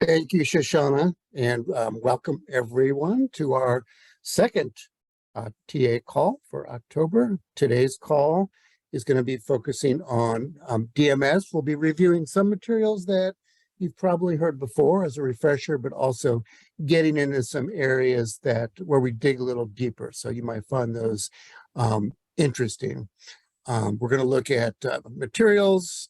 Thank you, Shoshana, and welcome everyone to our second TA call for October. Today's call is going to be focusing on DMS. We'll be reviewing some materials that you've probably heard before as a refresher, but also getting into some areas where we dig a little deeper. So you might find those interesting. We're going to look at materials,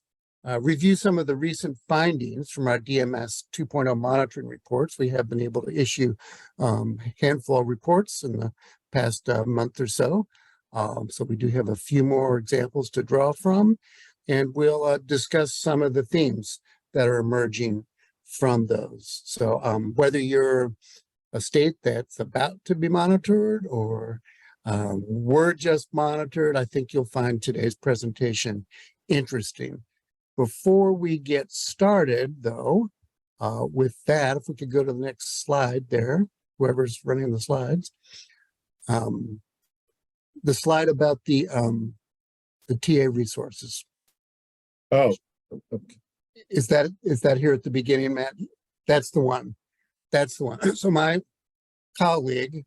review some of the recent findings from our DMS 2.0 monitoring reports. We have been able to issue a handful of reports in the past month or so. So we do have a few more examples to draw from, and we'll discuss some of the themes that are emerging from those. So whether you're a state that's about to be monitored or we're just monitored, I think you'll find today's presentation interesting. Before we get started, though, with that, if we could go to the next slide there, whoever's running the slides. The slide about the TA resources. Oh, okay. Is that here at the beginning, Matt? That's the one. That's the one. So my colleague,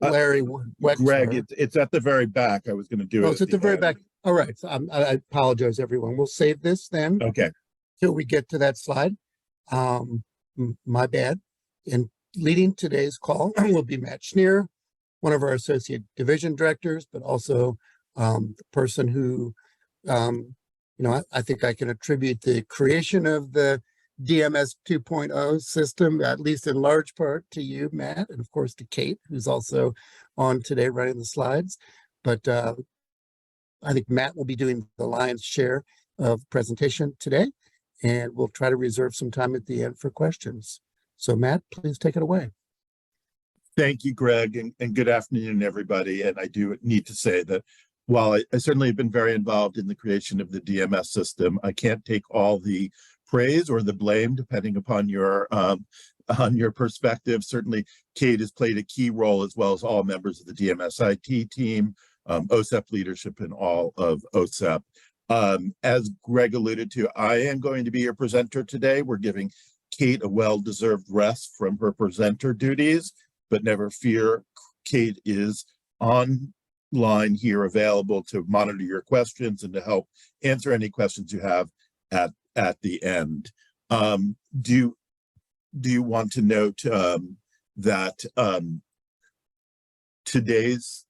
Larry Wexler. Greg, it's at the very back. I was going to do it. Oh, it's at the very back. All right. So I apologize, everyone. We'll save this then. Okay. Till we get to that slide. My bad. In leading today's call will be Matt Schneer, one of our associate division directors, but also the person who, I think I can attribute the creation of the DMS 2.0 system, at least in large part, to you, Matt, and of course to Kate, who's also on today running the slides. But I think Matt will be doing the lion's share of presentation today, and we'll try to reserve some time at the end for questions. So Matt, please take it away. Thank you, Greg, and good afternoon, everybody. And I do need to say that while I certainly have been very involved in the creation of the DMS system, I can't take all the praise or the blame, depending upon your perspective. Certainly, Kate has played a key role, as well as all members of the DMS IT team, OSEP leadership, and all of OSEP. As Greg alluded to, I am going to be your presenter today. We're giving Kate a well-deserved rest from her presenter duties, but never fear, Kate is online here available to monitor your questions and to help answer any questions you have at the end. Do you want to note that today's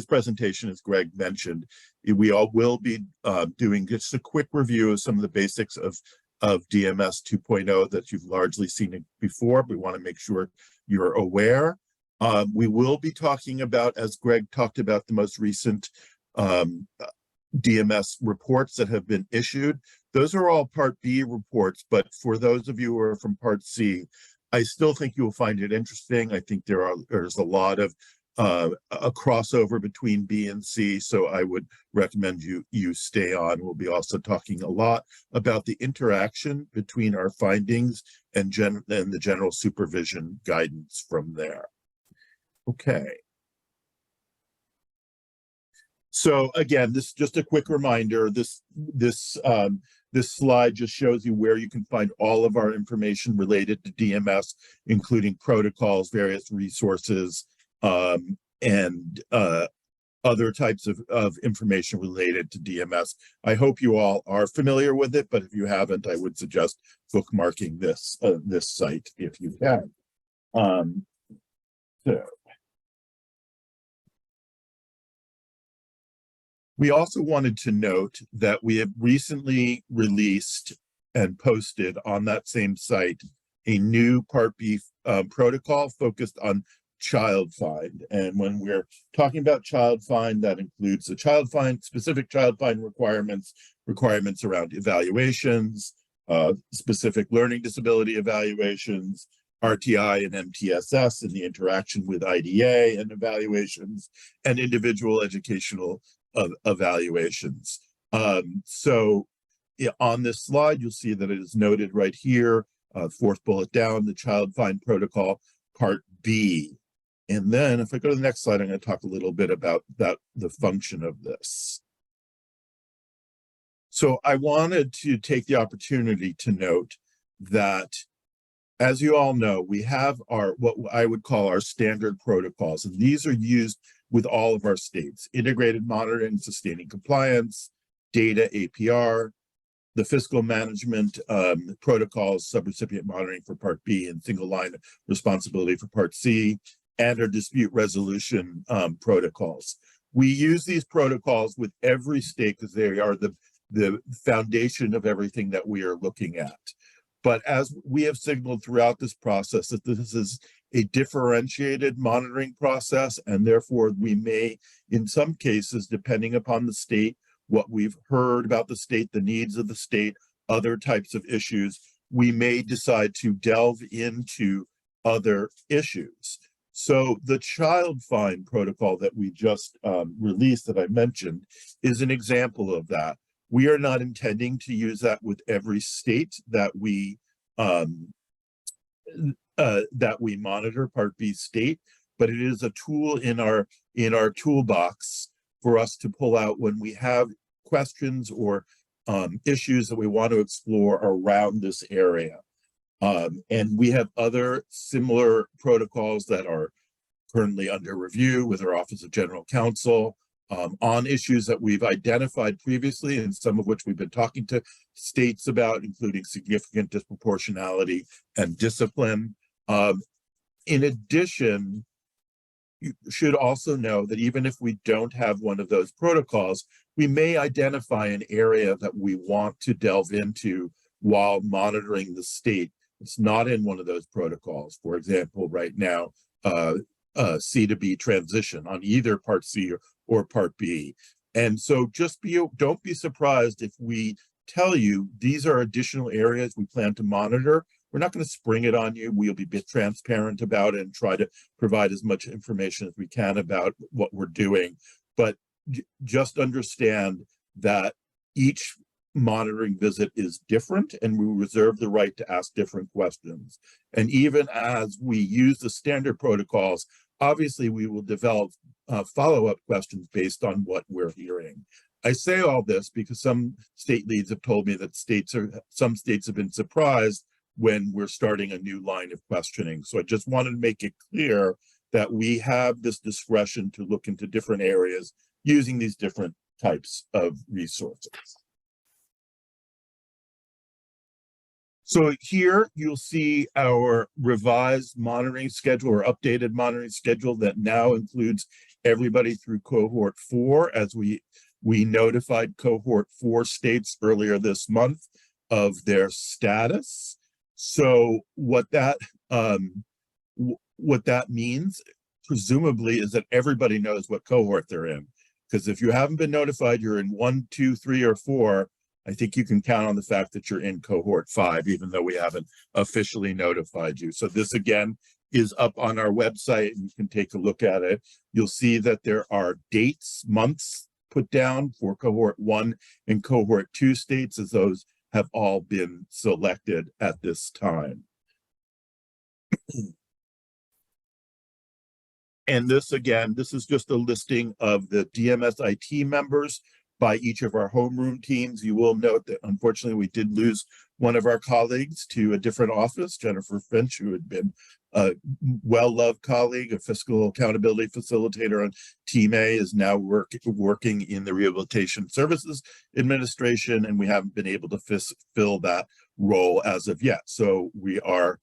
presentation, as Greg mentioned, we all will be doing just a quick review of some of the basics of DMS 2.0 that you've largely seen before. We want to make sure you're aware. We will be talking about, as Greg talked about, the most recent DMS reports that have been issued. Those are all Part B reports, but for those of you who are from Part C, I still think you will find it interesting. I think there's a lot of a crossover between B and C, so I would recommend you stay on. We'll be also talking a lot about the interaction between our findings and the general supervision guidance from there. Okay. So again, this is just a quick reminder. This slide just shows you where you can find all of our information related to DMS, including protocols, various resources, and other types of information related to DMS. I hope you all are familiar with it, but if you haven't, I would suggest bookmarking this site if you can. So we also wanted to note that we have recently released and posted on that same site a new Part B protocol focused on child find. And when we're talking about child find, that includes the child find, specific child find requirements around evaluations, specific learning disability evaluations, RTI and MTSS, and the interaction with IDA and evaluations, and individual educational evaluations. So on this slide, you'll see that it is noted right here, fourth bullet down, the child find protocol, Part B. And then if I go to the next slide, I'm going to talk a little bit about the function of this. So I wanted to take the opportunity to note that as you all know, we have our what I would call our standard protocols, and these are used with all of our states: integrated monitoring, sustaining compliance, data APR, the fiscal management protocols, subrecipient monitoring for Part B, and single line responsibility for Part C, and our dispute resolution protocols. We use these protocols with every state because they are the foundation of everything that we are looking at. But as we have signaled throughout this process that this is a differentiated monitoring process, and therefore we may, in some cases, depending upon the state, what we've heard about the state, the needs of the state, other types of issues, we may decide to delve into other issues. So the child fine protocol that we just released that I mentioned is an example of that. We are not intending to use that with every state that we monitor, Part B state, but it is a tool in our toolbox for us to pull out when we have questions or issues that we want to explore around this area. And we have other similar protocols that are currently under review with our Office of General Counsel on issues that we've identified previously, and some of which we've been talking to states about, including significant disproportionality and discipline. In addition, you should also know that even if we don't have one of those protocols, we may identify an area that we want to delve into while monitoring the state. It's not in one of those protocols. For example, right now, C to B transition on either Part C or Part B. And so don't be surprised if we tell you these are additional areas we plan to monitor. We're not going to spring it on you. We'll be a bit transparent about it and try to provide as much information as we can about what we're doing. But just understand that each monitoring visit is different, and we reserve the right to ask different questions. And even as we use the standard protocols, obviously we will develop follow-up questions based on what we're hearing. I say all this because some state leads have told me that some states have been surprised when we're starting a new line of questioning. So I just wanted to make it clear that we have this discretion to look into different areas using these different types of resources. So here you'll see our revised monitoring schedule or updated monitoring schedule that now includes everybody through cohort 4, as we notified cohort 4 states earlier this month of their status. So what that means, presumably, is that everybody knows what cohort they're in. Because if you haven't been notified, you're in 1, 2, 3, or 4. I think you can count on the fact that you're in cohort 5, even though we haven't officially notified you. So this again is up on our website, and you can take a look at it. You'll see that there are dates, months put down for cohort 1 and cohort 2 states, as those have all been selected at this time. And this is just a listing of the DMS IT members by each of our homeroom teams. You will note that unfortunately we did lose one of our colleagues to a different office, Jennifer Finch, who had been a well-loved colleague, a fiscal accountability facilitator on Team A, is now working in the Rehabilitation Services Administration, and we haven't been able to fill that role as of yet. So we are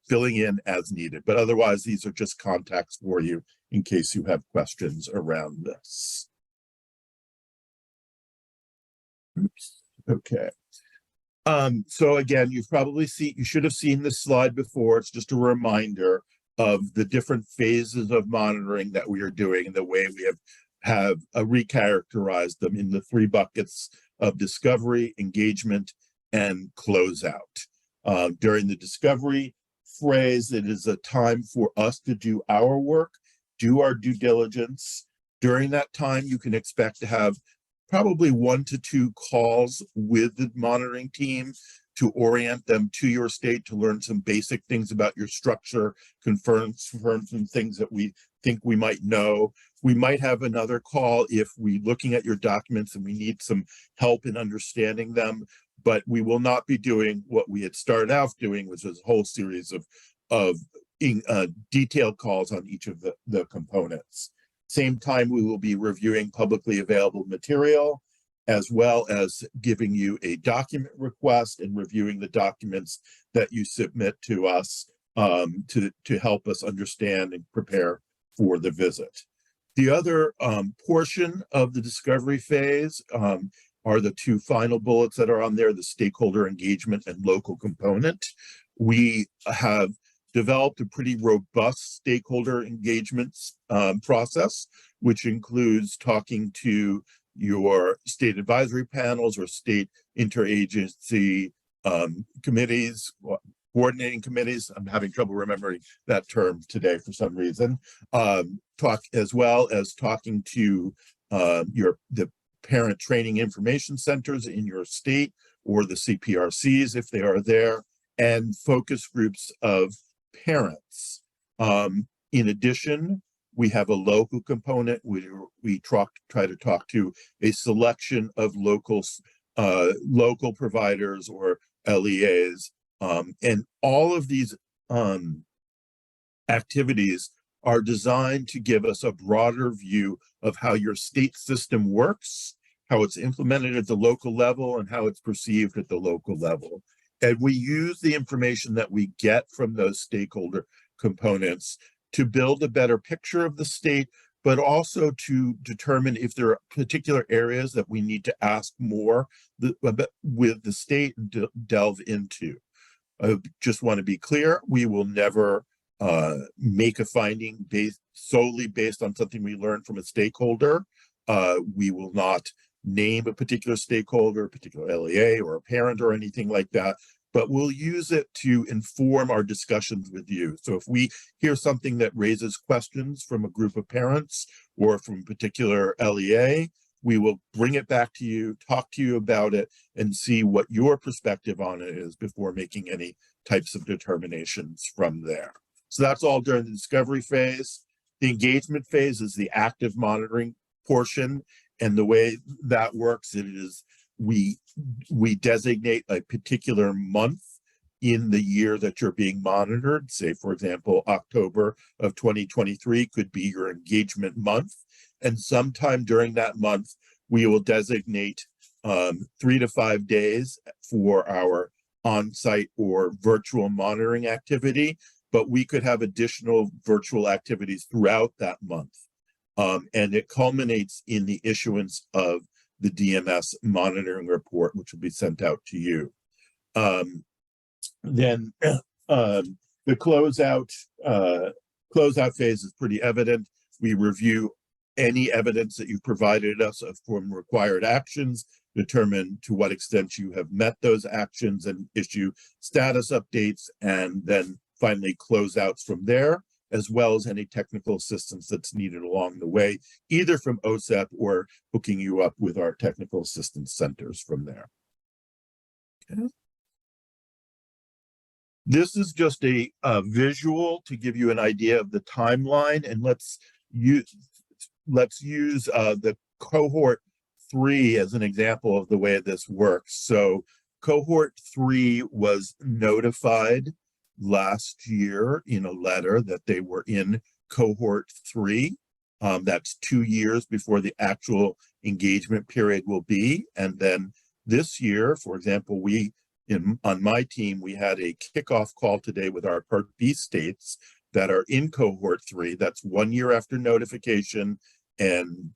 filling in as needed, but otherwise these are just contacts for you in case you have questions around this. Oops. Okay. So again, you should have seen this slide before. It's just a reminder of the different phases of monitoring that we are doing and the way we have recharacterized them in the 3 buckets of discovery, engagement, and closeout. During the discovery phrase, it is a time for us to do our work, do our due diligence. During that time, you can expect to have probably 1 to 2 calls with the monitoring team to orient them to your state, to learn some basic things about your structure, confirm some things that we think we might know. We might have another call if we're looking at your documents and we need some help in understanding them, but we will not be doing what we had started out doing, which was a whole series of detailed calls on each of the components. Same time, we will be reviewing publicly available material, as well as giving you a document request and reviewing the documents that you submit to us to help us understand and prepare for the visit. The other portion of the discovery phase are the two final bullets that are on there, the stakeholder engagement and local component. We have developed a pretty robust stakeholder engagement process, which includes talking to your state advisory panels or state interagency committees, coordinating committees. I'm having trouble remembering that term today for some reason. As well as talking to the parent training information centers in your state or the CPRCs if they are there, and focus groups of parents. In addition, we have a local component where we try to talk to a selection of local providers or LEAs. And all of these activities are designed to give us a broader view of how your state system works, how it's implemented at the local level, and how it's perceived at the local level. And we use the information that we get from those stakeholder components to build a better picture of the state, but also to determine if there are particular areas that we need to ask more with the state and delve into. I just want to be clear, we will never make a finding solely based on something we learned from a stakeholder. We will not name a particular stakeholder, a particular LEA or a parent or anything like that, but we'll use it to inform our discussions with you. So if we hear something that raises questions from a group of parents or from a particular LEA, we will bring it back to you, talk to you about it, and see what your perspective on it is before making any types of determinations from there. So that's all during the discovery phase. The engagement phase is the active monitoring portion. And the way that works, it is we designate a particular month in the year that you're being monitored. Say, for example, October of 2023 could be your engagement month. And sometime during that month, we will designate 3 to 5 days for our on-site or virtual monitoring activity, but we could have additional virtual activities throughout that month. And it culminates in the issuance of the DMS monitoring report, which will be sent out to you. Then the closeout phase is pretty evident. We review any evidence that you've provided us from required actions, determine to what extent you have met those actions, and issue status updates, and then finally closeouts from there, as well as any technical assistance that's needed along the way, either from OSEP or hooking you up with our technical assistance centers from there. Okay. This is just a visual to give you an idea of the timeline, and let's use the cohort 3 as an example of the way this works. So cohort 3 was notified last year in a letter that they were in cohort 3. That's 2 years before the actual engagement period will be. And then this year, for example, on my team, we had a kickoff call today with our Part B states that are in cohort 3. That's 1 year after notification and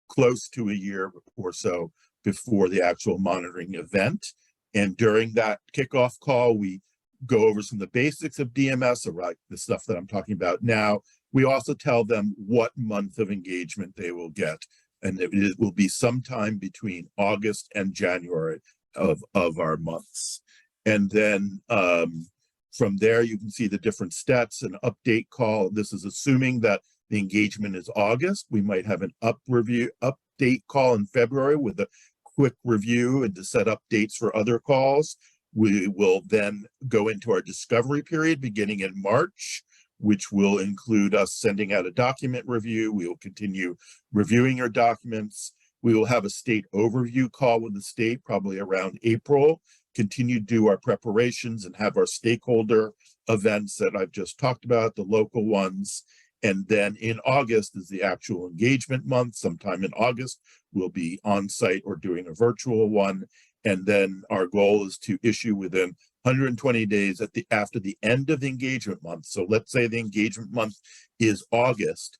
close to a year or so before the actual monitoring event. And during that kickoff call, we go over some of the basics of DMS, or the stuff that I'm talking about now. We also tell them what month of engagement they will get, and it will be sometime between August and January of our months. And then from there, you can see the different steps. An update call. This is assuming that the engagement is August. We might have an update call in February with a quick review and to set up dates for other calls. We will then go into our discovery period beginning in March, which will include us sending out a document review. We will continue reviewing your documents. We will have a state overview call with the state probably around April, continue to do our preparations and have our stakeholder events that I've just talked about, the local ones. And then in August is the actual engagement month. Sometime in August, we'll be on site or doing a virtual one. And then our goal is to issue within 120 days after the end of the engagement month. So let's say the engagement month is August.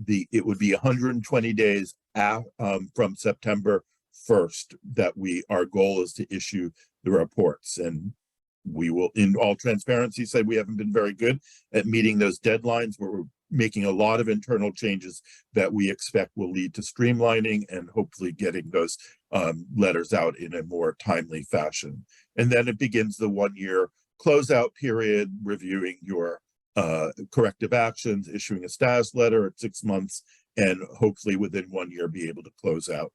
It would be 120 days from September 1st that our goal is to issue the reports. And we will, in all transparency, say we haven't been very good at meeting those deadlines, but we're making a lot of internal changes that we expect will lead to streamlining and hopefully getting those letters out in a more timely fashion. And then it begins the 1-year closeout period, reviewing your corrective actions, issuing a status letter at 6 months, and hopefully within 1 year be able to close out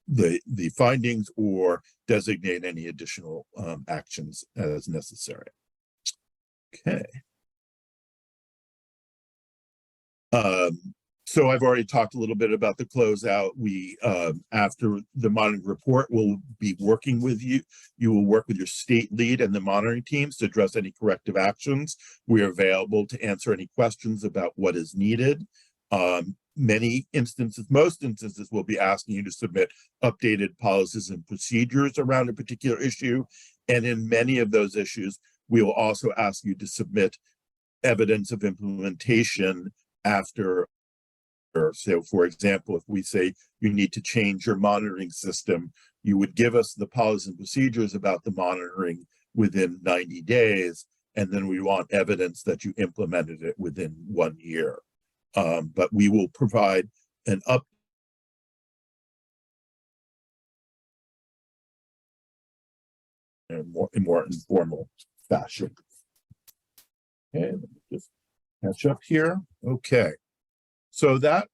the findings or designate any additional actions as necessary. Okay. So I've already talked a little bit about the closeout. We, after the monitoring report, will be working with you. You will work with your state lead and the monitoring teams to address any corrective actions. We are available to answer any questions about what is needed. Most instances will be asking you to submit updated policies and procedures around a particular issue. And in many of those issues, we will also ask you to submit evidence of implementation after. So for example, if we say you need to change your monitoring system, you would give us the policies and procedures about the monitoring within 90 days, and then we want evidence that you implemented it within 1 year. But we will provide an in more informal fashion. Okay, let me just catch up here. Okay. So that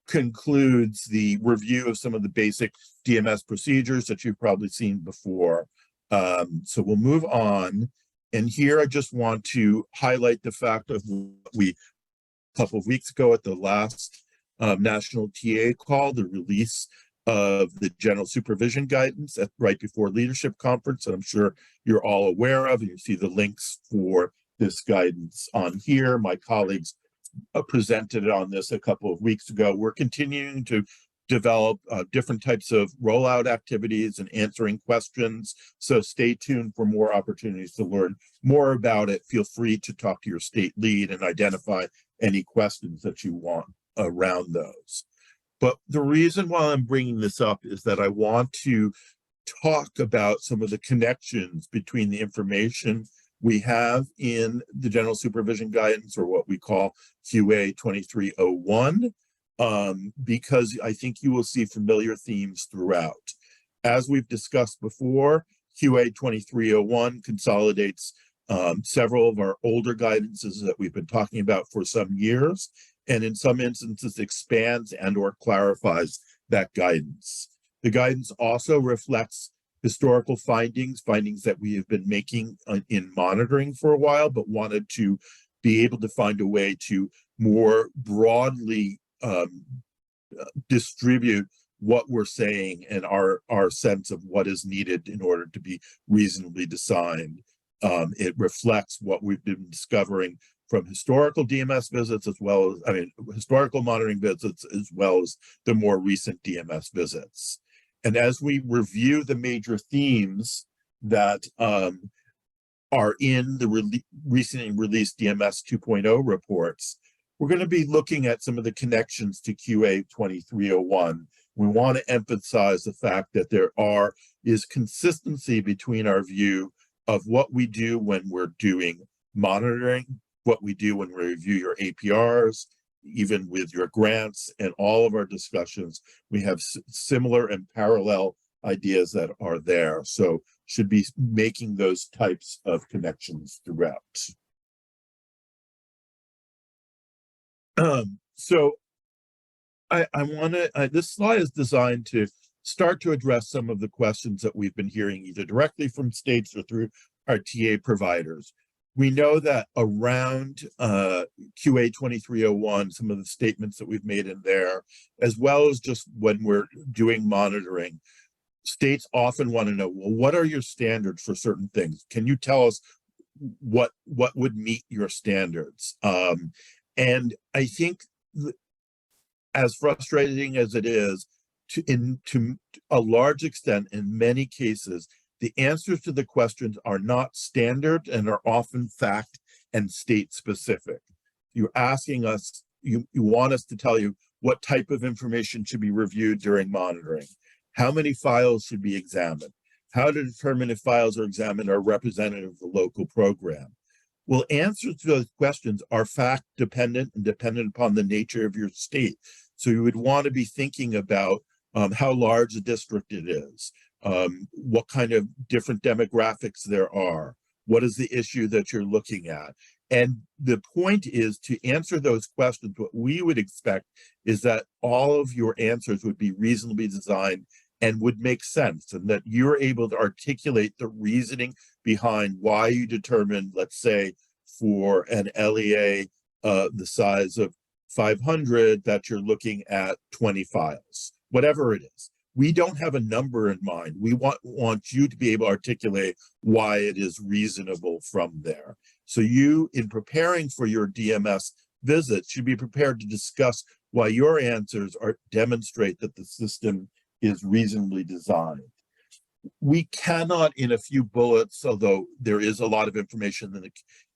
concludes the review of some of the basic DMS procedures that you've probably seen before. So we'll move on. And here I just want to highlight the fact of a couple of weeks ago at the last national TA call, the release of the general supervision guidance right before leadership conference that I'm sure you're all aware of, and you see the links for this guidance on here. My colleagues presented on this a couple of weeks ago. We're continuing to develop different types of rollout activities and answering questions. So stay tuned for more opportunities to learn more about it. Feel free to talk to your state lead and identify any questions that you want around those. But the reason why I'm bringing this up is that I want to talk about some of the connections between the information we have in the general supervision guidance, or what we call QA 2301, because I think you will see familiar themes throughout. As we've discussed before, QA 2301 consolidates several of our older guidances that we've been talking about for some years, and in some instances expands and or clarifies that guidance. The guidance also reflects historical findings that we have been making in monitoring for a while, but wanted to be able to find a way to more broadly distribute what we're saying and our sense of what is needed in order to be reasonably designed. It reflects what we've been discovering from historical DMS visits, as well as, historical monitoring visits, as well as the more recent DMS visits. And as we review the major themes that are in the recently released DMS 2.0 reports, we're going to be looking at some of the connections to QA 2301. We want to emphasize the fact that there is consistency between our view of what we do when we're doing monitoring, what we do when we review your APRs, even with your grants and all of our discussions. We have similar and parallel ideas that are there. So should be making those types of connections throughout. So I want to, this slide is designed to start to address some of the questions that we've been hearing either directly from states or through our TA providers. We know that around QA 2301, some of the statements that we've made in there, as well as just when we're doing monitoring, states often want to know, well, what are your standards for certain things? Can you tell us what would meet your standards? And I think as frustrating as it is, to a large extent, in many cases, the answers to the questions are not standard and are often fact and state specific. You're asking us, you want us to tell you what type of information should be reviewed during monitoring, how many files should be examined, how to determine if files are examined are representative of the local program. Well, answers to those questions are fact dependent and dependent upon the nature of your state. So you would want to be thinking about how large a district it is, what kind of different demographics there are, what is the issue that you're looking at. And the point is to answer those questions, what we would expect is that all of your answers would be reasonably designed and would make sense, and that you're able to articulate the reasoning behind why you determined, let's say, for an LEA the size of 500, that you're looking at 20 files, whatever it is. We don't have a number in mind. We want you to be able to articulate why it is reasonable from there. So you, in preparing for your DMS visit, should be prepared to discuss why your answers demonstrate that the system is reasonably designed. We cannot, in a few bullets, although there is a lot of information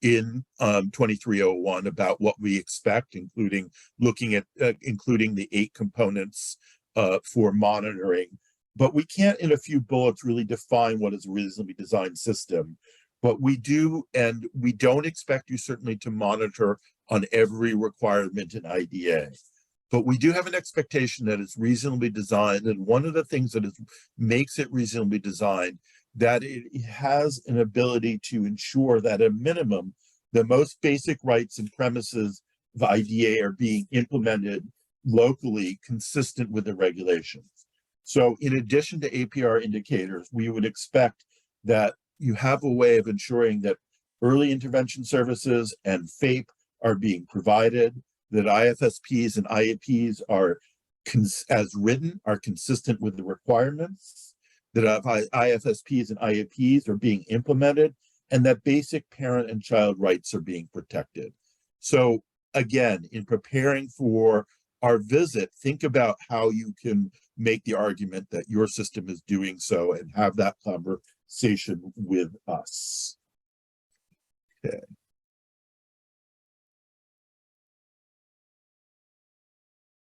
in 2301 about what we expect, including looking at including the 8 components for monitoring, but we can't in a few bullets really define what is a reasonably designed system. But we do, and we don't expect you certainly to monitor on every requirement in IDA. But we do have an expectation that it's reasonably designed, and one of the things that makes it reasonably designed, that it has an ability to ensure that at a minimum, the most basic rights and premises of IDA are being implemented locally consistent with the regulations. So in addition to APR indicators, we would expect that you have a way of ensuring that early intervention services and FAPE are being provided, that IFSPs and IAPs are, as written, are consistent with the requirements, that IFSPs and IAPs are being implemented, and that basic parent and child rights are being protected. So again, in preparing for our visit, think about how you can make the argument that your system is doing so and have that conversation with us. Okay.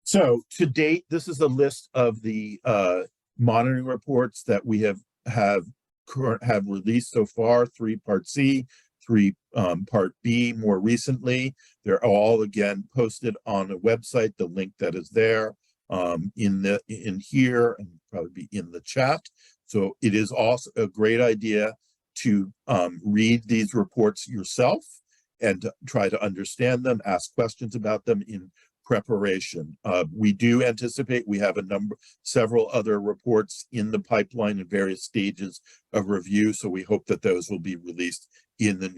So to date, this is a list of the monitoring reports that we have released so far: 3 Part C, 3 Part B more recently. They're all again posted on a website. The link that is there in here and probably be in the chat. So it is also a great idea to read these reports yourself and to try to understand them, ask questions about them in preparation. We do anticipate we have several other reports in the pipeline in various stages of review, so we hope that those will be released in the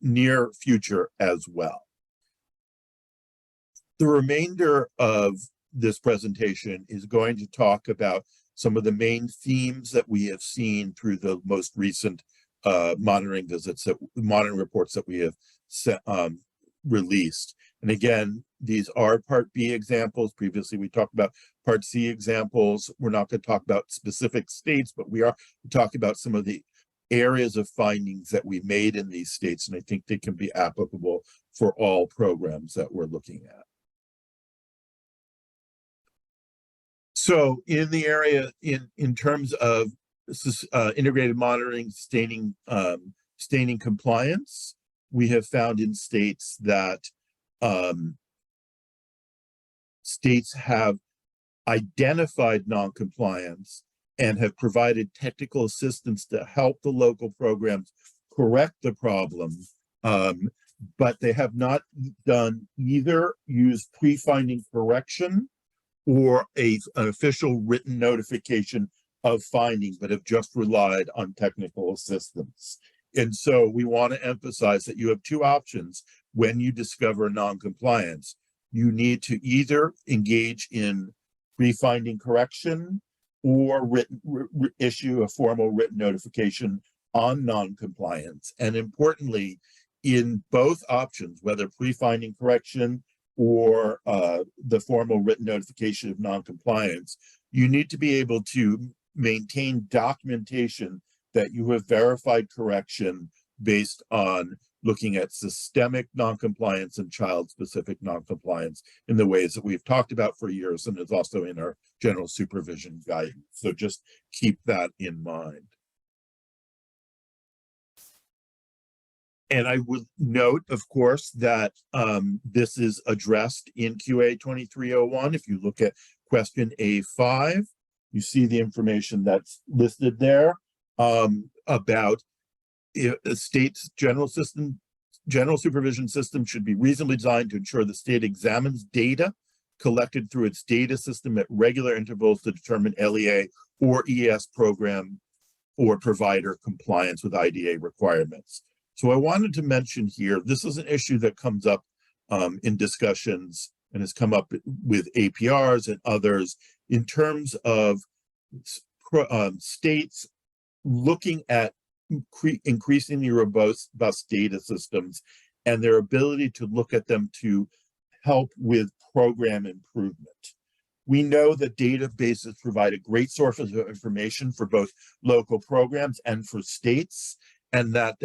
near future as well. The remainder of this presentation is going to talk about some of the main themes that we have seen through the most recent monitoring reports that we have released. And again, these are Part B examples. Previously, we talked about Part C examples. We're not going to talk about specific states, but we are talking about some of the areas of findings that we made in these states, and I think they can be applicable for all programs that we're looking at. So in the area, in terms of integrated monitoring, sustaining compliance, we have found in states that states have identified non-compliance and have provided technical assistance to help the local programs correct the problem, but they have not done either use pre-finding correction or an official written notification of finding, but have just relied on technical assistance. And so we want to emphasize that you have two options when you discover noncompliance. You need to either engage in pre-finding correction or issue a formal written notification on noncompliance. And importantly, in both options, whether pre-finding correction or the formal written notification of noncompliance, you need to be able to maintain documentation that you have verified correction based on looking at systemic noncompliance and child-specific noncompliance in the ways that we've talked about for years, and is also in our general supervision guidance. So just keep that in mind. And I would note, of course, that this is addressed in QA 2301. If you look at question A5, you see the information that's listed there about a state's general supervision system should be reasonably designed to ensure the state examines data collected through its data system at regular intervals to determine LEA or ES program or provider compliance with IDA requirements. So I wanted to mention here, this is an issue that comes up in discussions and has come up with APRs and others in terms of states looking at increasingly robust data systems and their ability to look at them to help with program improvement. We know that databases provide a great source of information for both local programs and for states, and that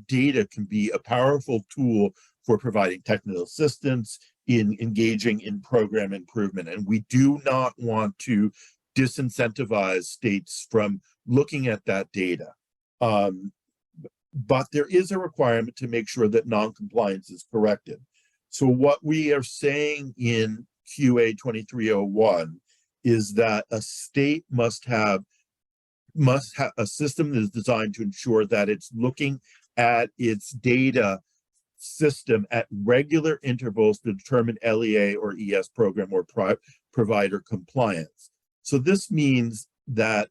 data can be a powerful tool for providing technical assistance in engaging in program improvement. And we do not want to disincentivize states from looking at that data. But there is a requirement to make sure that noncompliance is corrected. So what we are saying in QA 2301 is that a state must have a system that is designed to ensure that it's looking at its data system at regular intervals to determine LEA or ES program or provider compliance. So this means that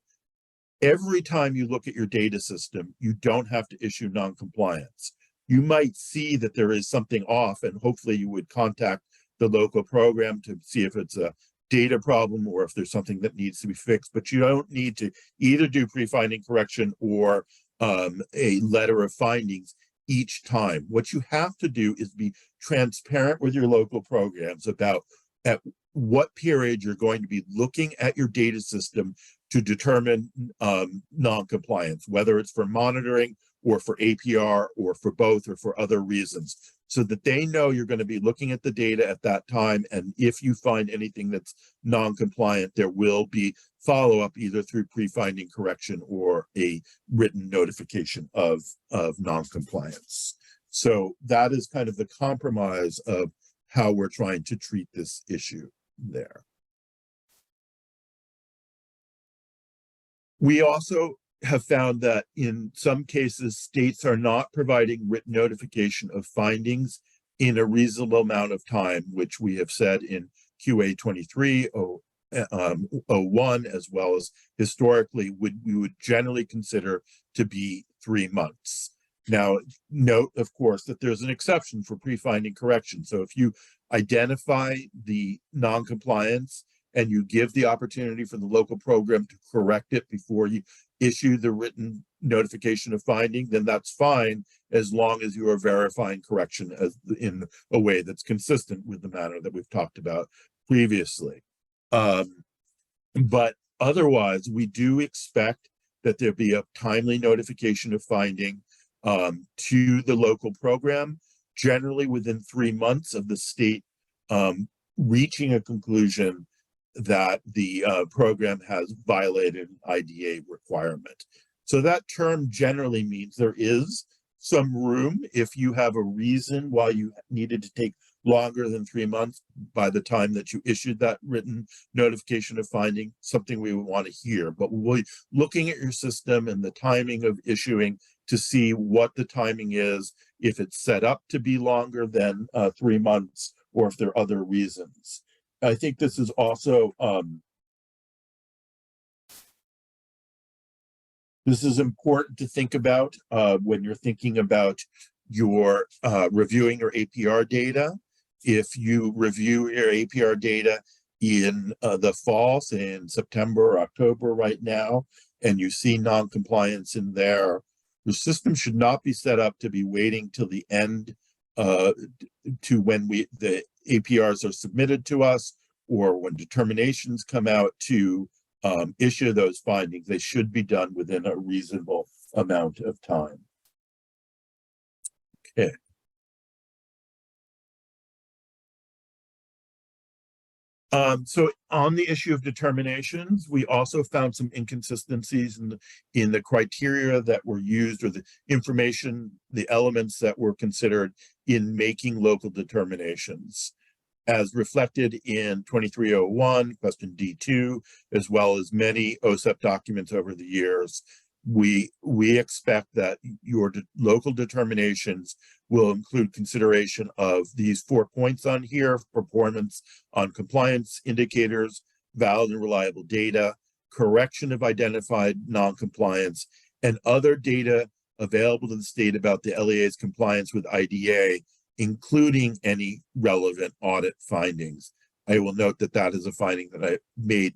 every time you look at your data system, you don't have to issue noncompliance. You might see that there is something off, and hopefully you would contact the local program to see if it's a data problem or if there's something that needs to be fixed, but you don't need to either do pre-finding correction or a letter of findings each time. What you have to do is be transparent with your local programs about at what period you're going to be looking at your data system to determine non-compliance, whether it's for monitoring or for APR or for both or for other reasons, so that they know you're going to be looking at the data at that time. And if you find anything that's non-compliant, there will be follow-up either through pre-finding correction or a written notification of non-compliance. So that is kind of the compromise of how we're trying to treat this issue there. We also have found that in some cases, states are not providing written notification of findings in a reasonable amount of time, which we have said in QA 2301, as well as historically we would generally consider to be 3 months. Now, note, of course, that there's an exception for pre-finding correction. So if you identify the non-compliance and you give the opportunity for the local program to correct it before you issue the written notification of finding, then that's fine, as long as you are verifying correction as in a way that's consistent with the manner that we've talked about previously. But otherwise, we do expect that there be a timely notification of finding to the local program, generally within 3 months of the state reaching a conclusion that the program has violated an IDA requirement. So that term generally means there is some room if you have a reason why you needed to take longer than 3 months by the time that you issued that written notification of finding, something we would want to hear. But we'll be looking at your system and the timing of issuing to see what the timing is, if it's set up to be longer than 3 months or if there are other reasons. I think this is also This is important to think about when you're thinking about your reviewing your APR data. If you review your APR data in the fall, say in September or October right now, and you see non-compliance in there, your system should not be set up to be waiting till the end to when the APRs are submitted to us or when determinations come out to issue those findings. They should be done within a reasonable amount of time. Okay. So on the issue of determinations, we also found some inconsistencies in the criteria that were used, or the information, the elements that were considered in making local determinations, as reflected in 2301, question D2, as well as many OSEP documents over the years. We expect that your local determinations will include consideration of these 4 points on here: performance on compliance indicators, valid and reliable data, correction of identified non-compliance, and other data available to the state about the LEA's compliance with IDA, including any relevant audit findings. I will note that that is a finding that I made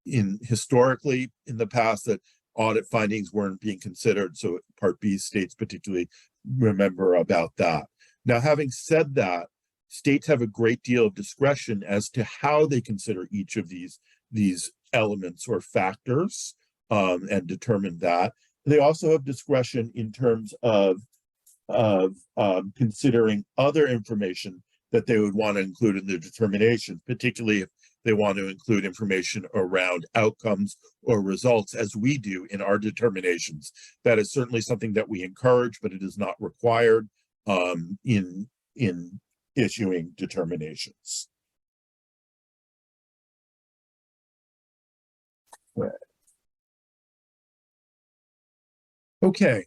historically in the past, that audit findings weren't being considered. So Part B states particularly remember about that. Now, having said that, states have a great deal of discretion as to how they consider each of these elements or factors and determine that. They also have discretion in terms of considering other information that they would want to include in their determination, particularly if they want to include information around outcomes or results, as we do in our determinations. That is certainly something that we encourage, but it is not required in issuing determinations. Okay,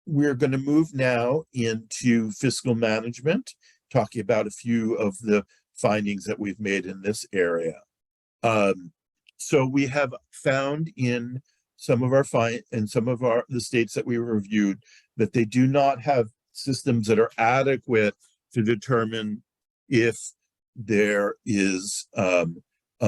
we're going to move now into fiscal management, talking about a few of the findings that we've made in this area. So we have found in some of the states that we reviewed that they do not have systems that are adequate to determine if there is a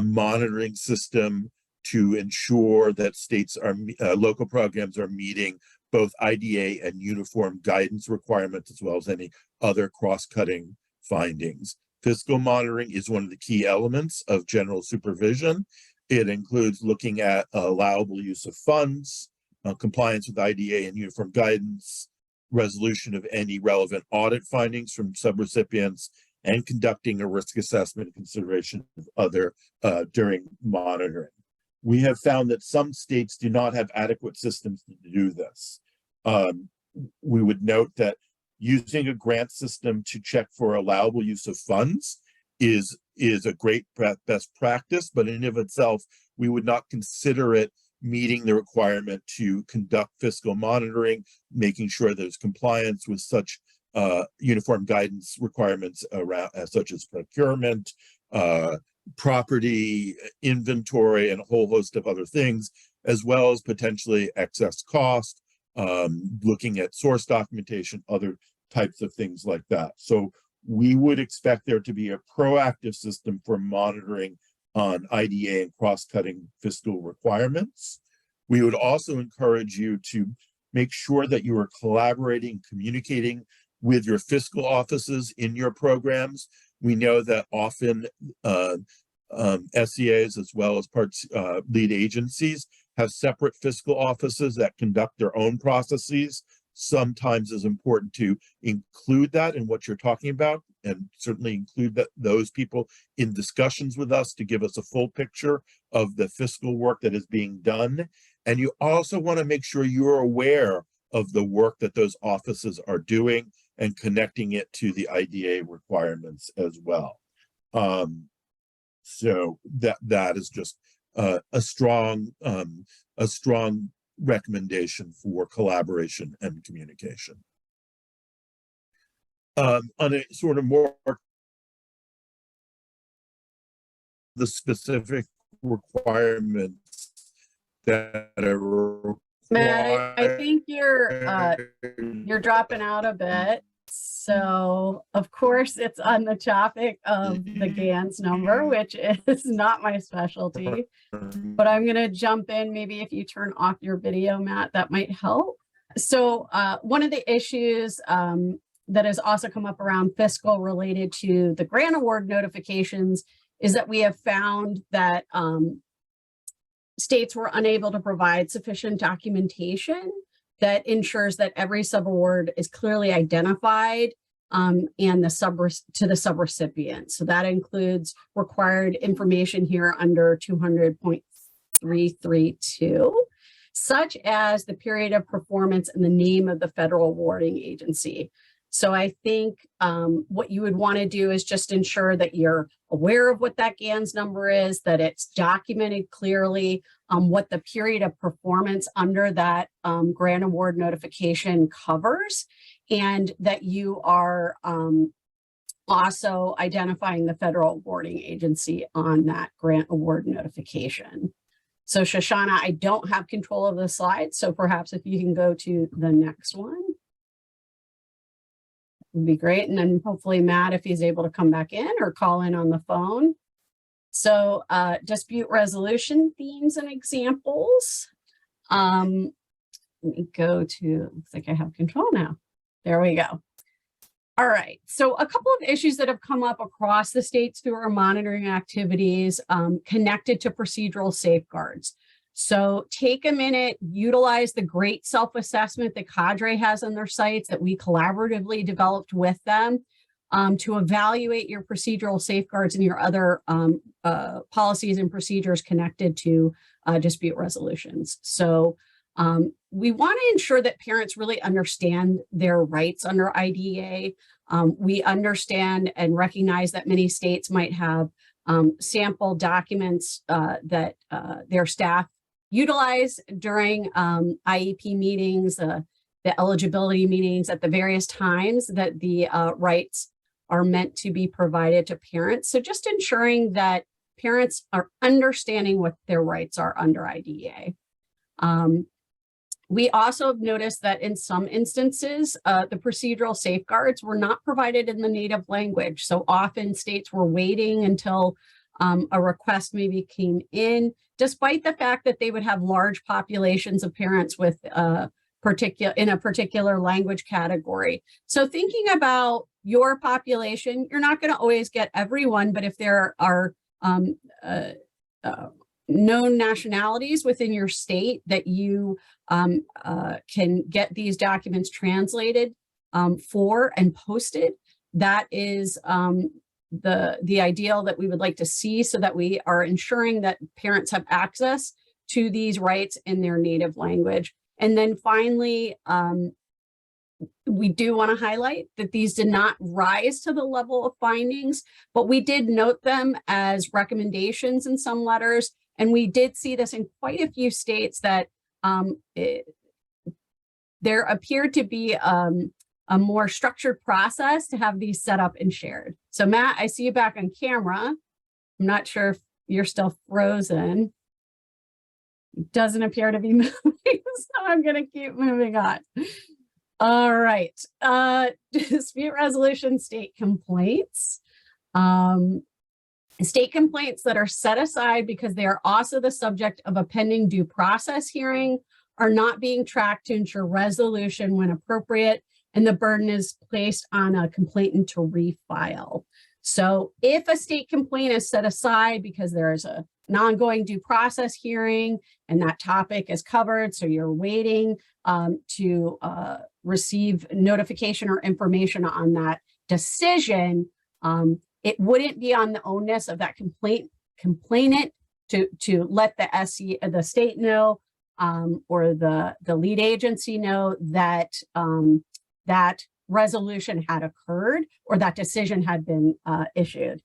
monitoring system to ensure that states are local programs are meeting both IDA and uniform guidance requirements, as well as any other cross-cutting findings. Fiscal monitoring is one of the key elements of general supervision. It includes looking at allowable use of funds, compliance with IDA and uniform guidance, resolution of any relevant audit findings from subrecipients, and conducting a risk assessment in consideration of other during monitoring. We have found that some states do not have adequate systems to do this. We would note that using a grant system to check for allowable use of funds is a great best practice, but in and of itself, we would not consider it meeting the requirement to conduct fiscal monitoring, making sure there's compliance with such uniform guidance requirements around, such as procurement, property, inventory, and a whole host of other things, as well as potentially excess cost, looking at source documentation, other types of things like that. So we would expect there to be a proactive system for monitoring on IDA and cross-cutting fiscal requirements. We would also encourage you to make sure that you are collaborating, communicating with your fiscal offices in your programs. We know that often SEAs, as well as lead agencies, have separate fiscal offices that conduct their own processes. Sometimes it's important to include that in what you're talking about, and certainly include those people in discussions with us to give us a full picture of the fiscal work that is being done. And you also want to make sure you're aware of the work that those offices are doing and connecting it to the IDA requirements as well. So that is just a strong recommendation for collaboration and communication. On a sort of more the specific requirements that are Matt, I think you're dropping out a bit. So of course it's on the topic of the GANS number, which is not my specialty, but I'm going to jump in. Maybe if you turn off your video, Matt, that might help. So one of the issues that has also come up around fiscal related to the grant award notifications is that we have found that states were unable to provide sufficient documentation that ensures that every subaward is clearly identified and to the subrecipient. So that includes required information here under 200.332, such as the period of performance and the name of the federal awarding agency. So I think what you would want to do is just ensure that you're aware of what that GANS number is, that it's documented clearly, what the period of performance under that grant award notification covers, and that you are also identifying the federal awarding agency on that grant award notification. So Shoshana, I don't have control of the slide, so perhaps if you can go to the next one. Would be great. And then hopefully Matt, if he's able to come back in or call in on the phone. So dispute resolution themes and examples. Let me go to, looks like I have control now. There we go. All right. So a couple of issues that have come up across the states through our monitoring activities connected to procedural safeguards. So take a minute, utilize the great self-assessment that Cadre has on their sites that we collaboratively developed with them to evaluate your procedural safeguards and your other policies and procedures connected to dispute resolutions. So we want to ensure that parents really understand their rights under IDEA. We understand and recognize that many states might have sample documents that their staff utilize during IEP meetings, the eligibility meetings at the various times that the rights are meant to be provided to parents. So just ensuring that parents are understanding what their rights are under IDEA. We also have noticed that in some instances, the procedural safeguards were not provided in the native language. So often states were waiting until a request maybe came in, despite the fact that they would have large populations of parents with in a particular language category. So thinking about your population, you're not going to always get everyone, but if there are known nationalities within your state that you can get these documents translated for and posted, that is the ideal that we would like to see, so that we are ensuring that parents have access to these rights in their native language. And then finally, we do want to highlight that these did not rise to the level of findings, but we did note them as recommendations in some letters. And we did see this in quite a few states that there appeared to be a more structured process to have these set up and shared. So Matt, I see you back on camera. I'm not sure if you're still frozen. It doesn't appear to be moving, so I'm going to keep moving on. All right. Dispute resolution state complaints. State complaints that are set aside because they are also the subject of a pending due process hearing are not being tracked to ensure resolution when appropriate, and the burden is placed on a complainant to refile. So if a state complaint is set aside because there is an ongoing due process hearing and that topic is covered, so you're waiting to receive notification or information on that decision, it wouldn't be on the onus of that complainant to let the state know or the lead agency know that that resolution had occurred or that decision had been issued.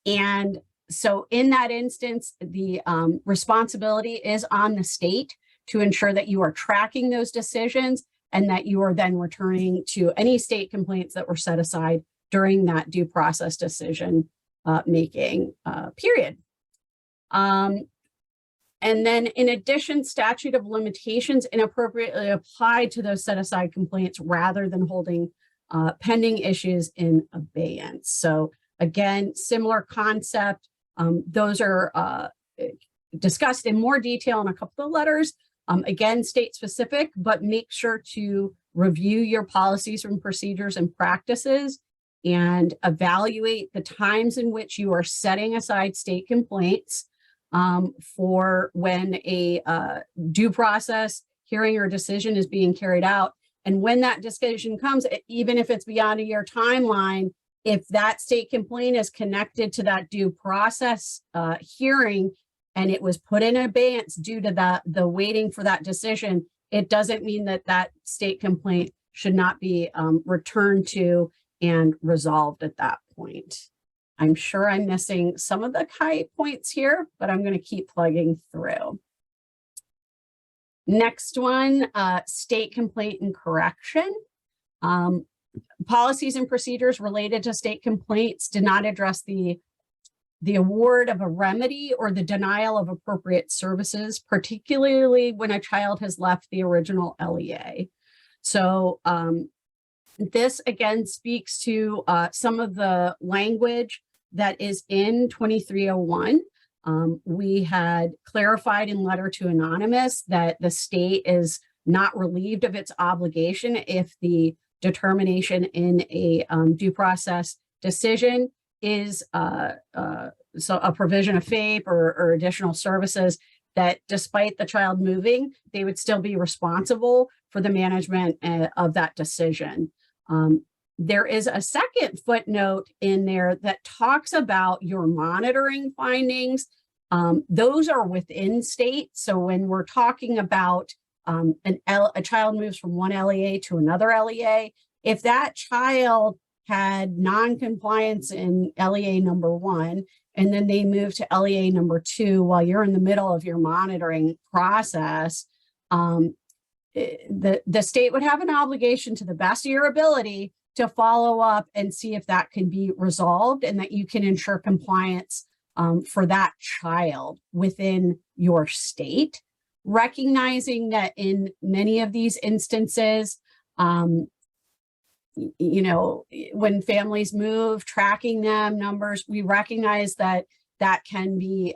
And so in that instance, the responsibility is on the state to ensure that you are tracking those decisions and that you are then returning to any state complaints that were set aside during that due process decision making period. And then in addition, statute of limitations inappropriately applied to those set aside complaints rather than holding pending issues in abeyance. So again, similar concept. Those are discussed in more detail in a couple of letters. Again, state specific, but make sure to review your policies and procedures and practices and evaluate the times in which you are setting aside state complaints for when a due process hearing or decision is being carried out. And when that decision comes, even if it's beyond a year timeline, if that state complaint is connected to that due process hearing and it was put in abeyance due to the waiting for that decision, it doesn't mean that that state complaint should not be returned to and resolved at that point. I'm sure I'm missing some of the high points here, but I'm going to keep plugging through. Next one, state complaint and correction. Policies and procedures related to state complaints did not address the award of a remedy or the denial of appropriate services, particularly when a child has left the original LEA. So this again speaks to some of the language that is in 2301. We had clarified in letter to Anonymous that the state is not relieved of its obligation if the determination in a due process decision is so a provision of FAPE or additional services, that despite the child moving, they would still be responsible for the management of that decision. There is a second footnote in there that talks about your monitoring findings. Those are within state. So when we're talking about a child moves from one LEA to another LEA, if that child had non-compliance in LEA number 1, and then they move to LEA number 2 while you're in the middle of your monitoring process, the state would have an obligation to the best of your ability to follow up and see if that can be resolved and that you can ensure compliance for that child within your state, recognizing that in many of these instances, you know, when families move, tracking them, numbers, we recognize that that can be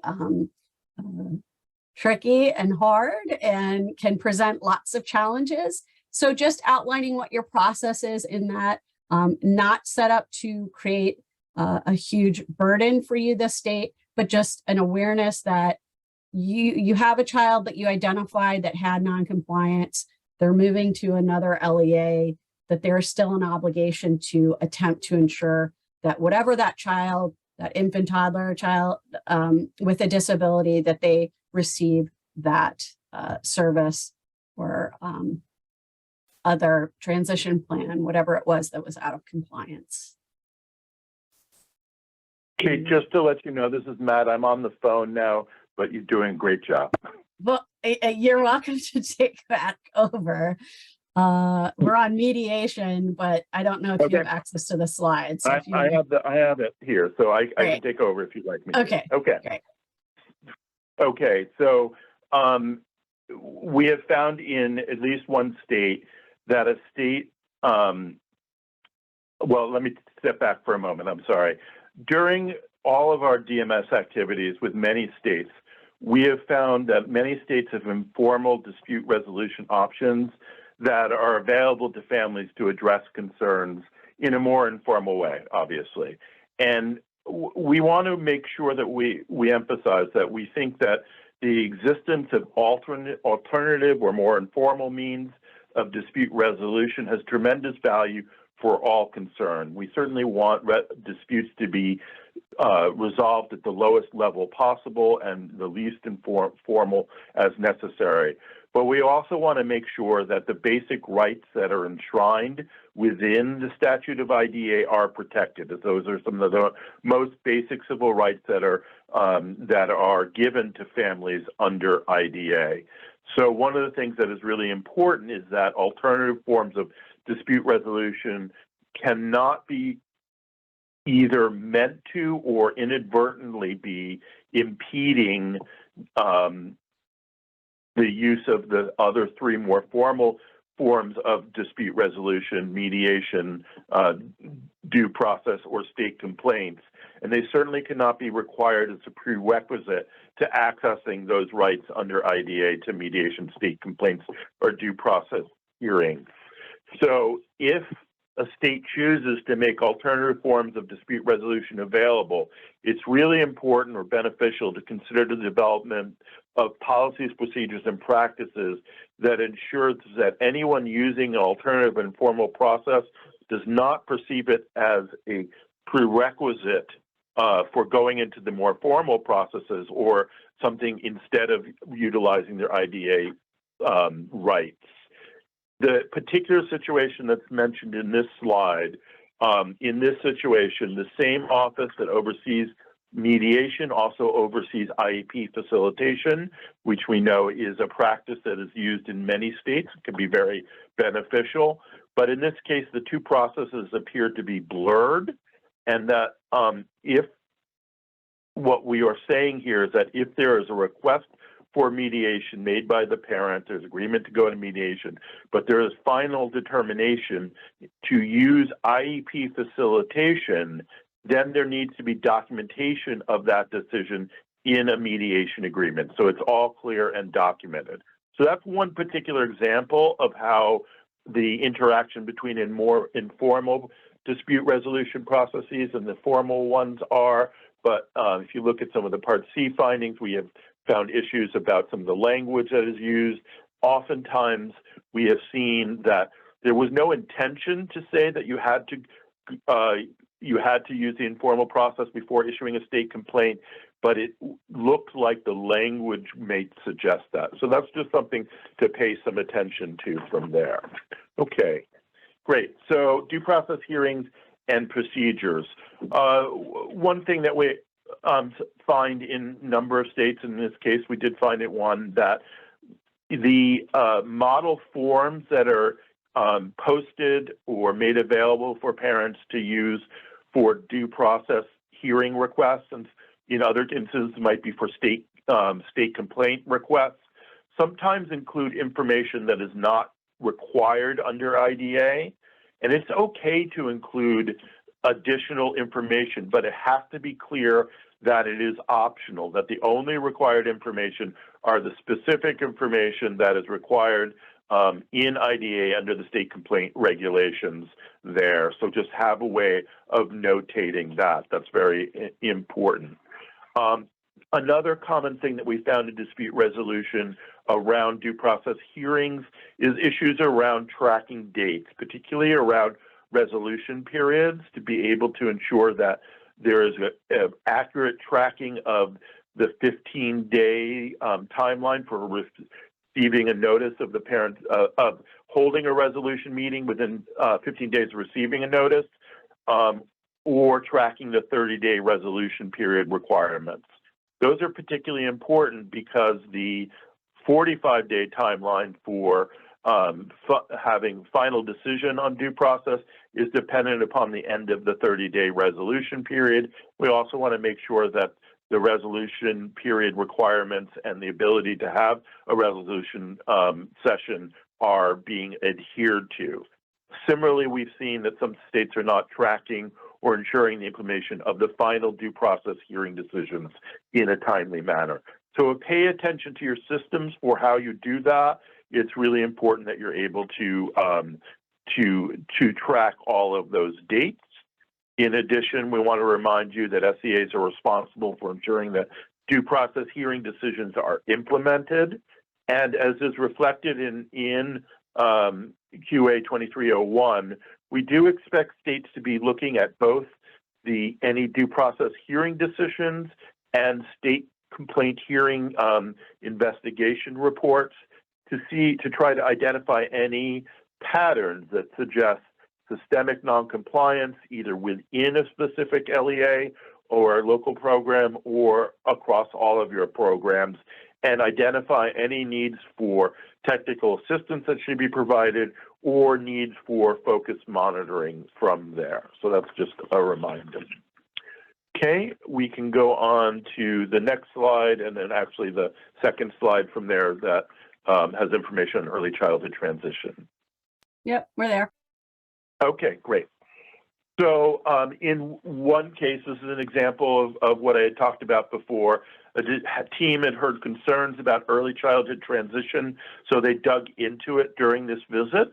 tricky and hard and can present lots of challenges. So just outlining what your process is in that, not set up to create a huge burden for you, the state, but just an awareness that you have a child that you identified that had non-compliance, they're moving to another LEA, that there's still an obligation to attempt to ensure that whatever that child, that infant, toddler, child with a disability, that they receive that service or other transition plan, whatever it was that was out of compliance. Kate, just to let you know, this is Matt. I'm on the phone now, but you're doing a great job. Well, you're welcome to take back over. We're on mediation, but I don't know if you have access to the slides. So I have it here, so I can take over if you'd like me to. Okay. Okay. Great. Okay. So we have found in at least one state that a state, well, let me step back for a moment. I'm sorry. During all of our DMS activities with many states, we have found that many states have informal dispute resolution options that are available to families to address concerns in a more informal way, obviously. And we want to make sure that we emphasize that we think that the existence of alternative or more informal means of dispute resolution has tremendous value for all concerned. We certainly want disputes to be resolved at the lowest level possible and the least informal as necessary. But we also want to make sure that the basic rights that are enshrined within the statute of IDA are protected. Those are some of the most basic civil rights that are given to families under IDA. So one of the things that is really important is that alternative forms of dispute resolution cannot be either meant to or inadvertently be impeding the use of the other three more formal forms of dispute resolution, mediation, due process, or state complaints. And they certainly cannot be required as a prerequisite to accessing those rights under IDA to mediation, state complaints, or due process hearings. So if a state chooses to make alternative forms of dispute resolution available, it's really important or beneficial to consider the development of policies, procedures, and practices that ensures that anyone using an alternative and formal process does not perceive it as a prerequisite for going into the more formal processes or something instead of utilizing their IDA rights. The particular situation that's mentioned in this slide, in this situation, the same office that oversees mediation also oversees IEP facilitation, which we know is a practice that is used in many states. It can be very beneficial. But in this case, the two processes appear to be blurred, and that if what we are saying here is that if there is a request for mediation made by the parent, there's agreement to go into mediation, but there is final determination to use IEP facilitation, then there needs to be documentation of that decision in a mediation agreement. So it's all clear and documented. So that's one particular example of how the interaction between more informal dispute resolution processes and the formal ones are. But if you look at some of the Part C findings, we have found issues about some of the language that is used. Oftentimes, we have seen that there was no intention to say that you had to use the informal process before issuing a state complaint, but it looked like the language may suggest that. So that's just something to pay some attention to from there. Okay, great. So due process hearings and procedures. One thing that we find in a number of states, in this case we did find it one, that the model forms that are posted or made available for parents to use for due process hearing requests, and in other instances might be for state complaint requests, sometimes include information that is not required under IDA. And it's okay to include additional information, but it has to be clear that it is optional, that the only required information are the specific information that is required in IDA under the state complaint regulations there. So just have a way of notating that. That's very important. Another common thing that we found in dispute resolution around due process hearings is issues around tracking dates, particularly around resolution periods, to be able to ensure that there is an accurate tracking of the 15-day timeline for receiving a notice of the parent of holding a resolution meeting within 15 days of receiving a notice, or tracking the 30-day resolution period requirements. Those are particularly important because the 45-day timeline for having final decision on due process is dependent upon the end of the 30-day resolution period. We also want to make sure that the resolution period requirements and the ability to have a resolution session are being adhered to. Similarly, we've seen that some states are not tracking or ensuring the implementation of the final due process hearing decisions in a timely manner. So pay attention to your systems for how you do that. It's really important that you're able to track all of those dates. In addition, we want to remind you that SEAs are responsible for ensuring that due process hearing decisions are implemented. And as is reflected in QA 2301, we do expect states to be looking at both any due process hearing decisions and state complaint hearing investigation reports to try to identify any patterns that suggest systemic noncompliance either within a specific LEA or a local program or across all of your programs, and identify any needs for technical assistance that should be provided or needs for focused monitoring from there. So that's just a reminder. Okay, we can go on to the next slide, and then actually the second slide from there that has information on early childhood transition. Yep, we're there. Okay, great. So in one case, this is an example of what I had talked about before. A team had heard concerns about early childhood transition, so they dug into it during this visit.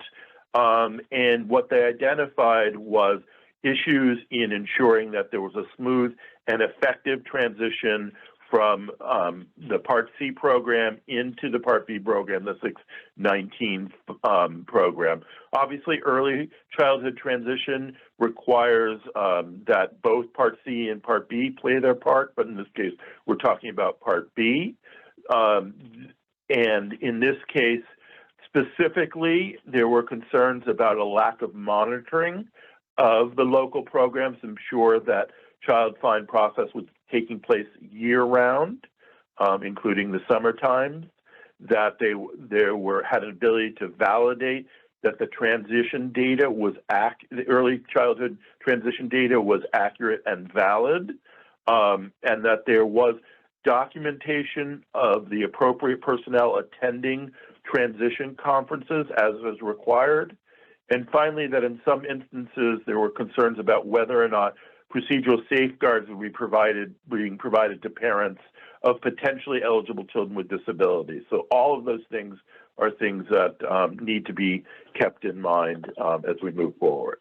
And what they identified was issues in ensuring that there was a smooth and effective transition from the Part C program into the Part B program, the 619 program. Obviously, early childhood transition requires that both Part C and Part B play their part, but in this case, we're talking about Part B. And in this case, specifically, there were concerns about a lack of monitoring of the local programs, ensure that child find process was taking place year-round, including the summer times, that they had an ability to validate that the transition data was the early childhood transition data was accurate and valid, and that there was documentation of the appropriate personnel attending transition conferences as was required. And finally, that in some instances, there were concerns about whether or not procedural safeguards would be being provided to parents of potentially eligible children with disabilities. So all of those things are things that need to be kept in mind as we move forward.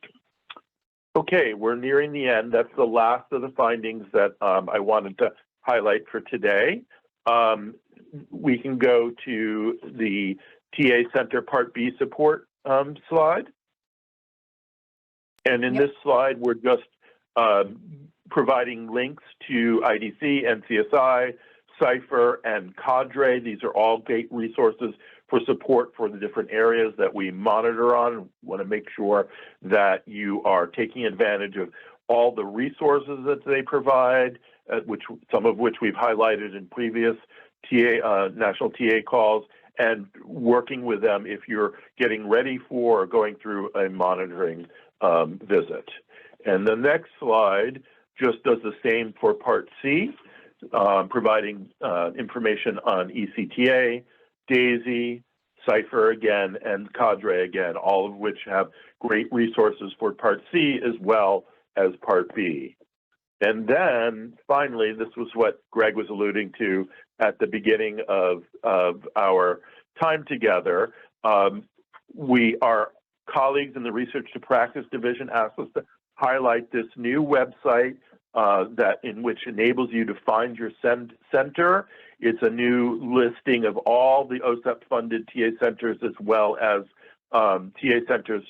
Okay, we're nearing the end. That's the last of the findings that I wanted to highlight for today. We can go to the TA Center Part B support slide. And in this slide, we're just providing links to IDC, NCSI, Cypher, and Cadre. These are all great resources for support for the different areas that we monitor on. We want to make sure that you are taking advantage of all the resources that they provide, some of which we've highlighted in previous national TA calls, and working with them if you're getting ready for or going through a monitoring visit. And the next slide just does the same for Part C, providing information on ECTA, DAISY, Cypher again, and Cadre again, all of which have great resources for Part C as well as Part B. And then finally, this was what Greg was alluding to at the beginning of our time together. Our colleagues in the Research to Practice Division asked us to highlight this new website in which enables you to find your center. It's a new listing of all the OSEP-funded TA centers as well as TA centers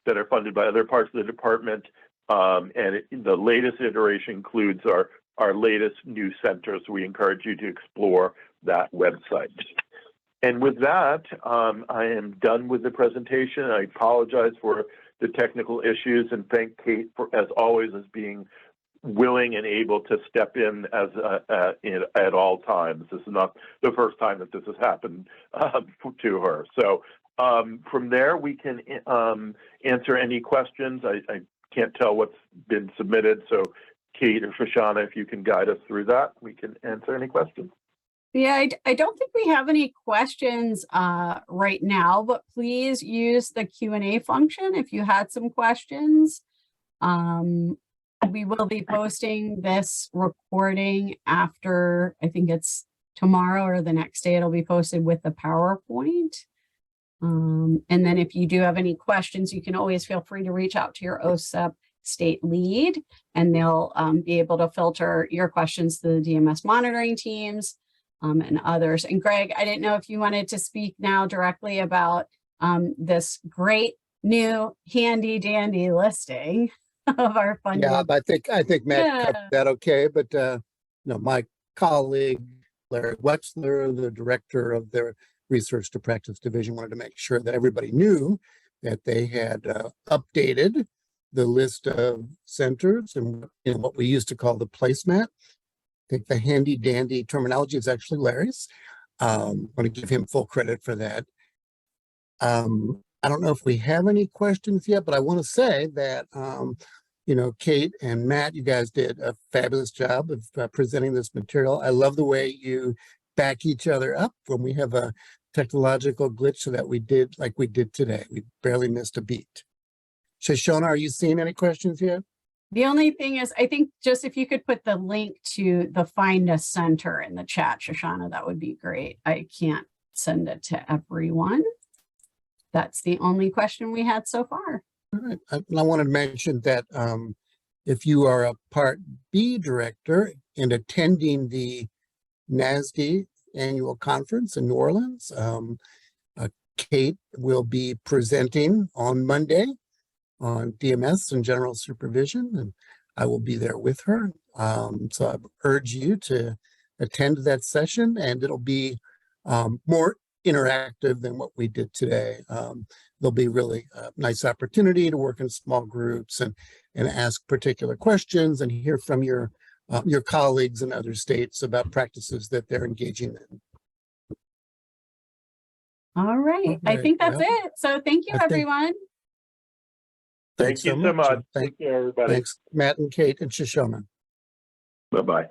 that are funded by other parts of the department. The latest iteration includes our latest new centers. We encourage you to explore that website. And with that, I am done with the presentation. I apologize for the technical issues and thank Kate as always, as being willing and able to step in at all times. This is not the first time that this has happened to her. So from there, we can answer any questions. I can't tell what's been submitted. So Kate or Shoshana, if you can guide us through that, we can answer any questions. Yeah, I don't think we have any questions right now, but please use the Q&A function if you had some questions. We will be posting this recording after, I think it's tomorrow or the next day, it'll be posted with the PowerPoint. And then if you do have any questions, you can always feel free to reach out to your OSEP state lead, and they'll be able to filter your questions to the DMS monitoring teams. And others. And Greg, I didn't know if you wanted to speak now directly about this great new handy dandy listing of our funding. Yeah, I think Matt covered that okay, but my colleague Larry Wexler, the director of their Research to Practice Division, wanted to make sure that everybody knew that they had updated the list of centers and what we used to call the placemat. I think the handy dandy terminology is actually Larry's. I want to give him full credit for that. I don't know if we have any questions yet, but I want to say that, Kate and Matt, you guys did a fabulous job of presenting this material. I love the way you back each other up when we have a technological glitch so that we did like we did today. We barely missed a beat. Shoshana, are you seeing any questions yet? The only thing is, I think just if you could put the link to the Find Us Center in the chat, Shoshana, that would be great. I can't send it to everyone. That's the only question we had so far. All right. I want to mention that if you are a Part B director and attending the NASD annual conference in New Orleans, Kate will be presenting on Monday on DMS and general supervision, and I will be there with her. So I urge you to attend that session, and it'll be more interactive than what we did today. There'll be really a nice opportunity to work in small groups and ask particular questions and hear from your colleagues in other states about practices that they're engaging in. All right. I think that's it. So thank you, everyone. Thank you so much. Take care, everybody. Thanks, Matt and Kate and Shoshana. Bye-bye.